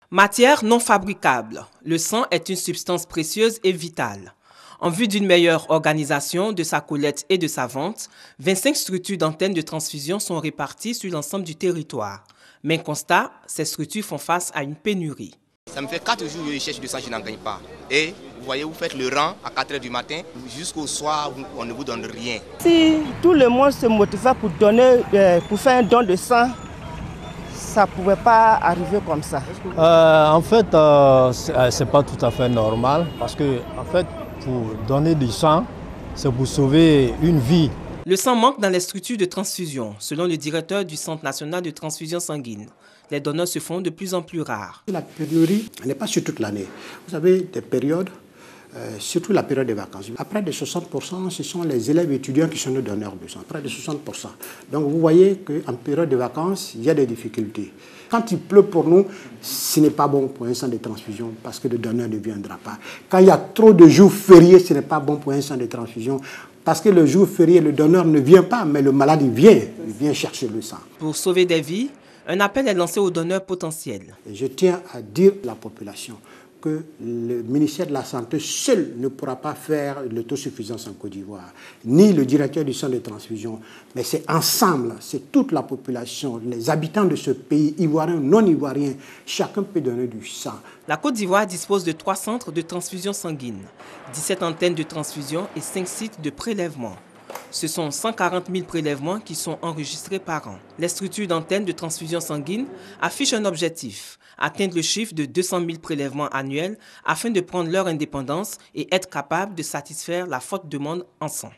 Matière non fabricable. Le sang est une substance précieuse et vitale. En vue d'une meilleure organisation de sa collecte et de sa vente, 25 structures d'antennes de transfusion sont réparties sur l'ensemble du territoire. Mais constat, ces structures font face à une pénurie. Ça me fait 4 jours que je cherche du sang, je n'en gagne pas. Et vous voyez, vous faites le rang à 4 h du matin, jusqu'au soir, on ne vous donne rien. Si tout le monde se motivait pour faire un don de sang, ça ne pouvait pas arriver comme ça. En fait, ce n'est pas tout à fait normal parce que, en fait, pour donner du sang, c'est pour sauver une vie. Le sang manque dans les structures de transfusion, selon le directeur du Centre national de transfusion sanguine. Les donneurs se font de plus en plus rares. La pénurie n'est pas sur toute l'année. Vous avez des périodes, surtout la période des vacances. À près de 60%, ce sont les élèves étudiants qui sont nos donneurs de sang, près de 60%. Donc vous voyez qu'en période de vacances, il y a des difficultés. Quand il pleut pour nous, ce n'est pas bon pour un centre de transfusion parce que le donneur ne viendra pas. Quand il y a trop de jours fériés, ce n'est pas bon pour un centre de transfusion parce que le jour férié, le donneur ne vient pas, mais le malade il vient chercher le sang. Pour sauver des vies, un appel est lancé aux donneurs potentiels. Et je tiens à dire à la population que le ministère de la Santé seul ne pourra pas faire l'autosuffisance en Côte d'Ivoire, ni le directeur du centre de transfusion, mais c'est ensemble, c'est toute la population, les habitants de ce pays, ivoiriens, non ivoiriens, chacun peut donner du sang. La Côte d'Ivoire dispose de 3 centres de transfusion sanguine, 17 antennes de transfusion et 5 sites de prélèvement. Ce sont 140 000 prélèvements qui sont enregistrés par an. Les structures d'antennes de transfusion sanguine affichent un objectif, atteindre le chiffre de 200 000 prélèvements annuels afin de prendre leur indépendance et être capables de satisfaire la forte demande en sang.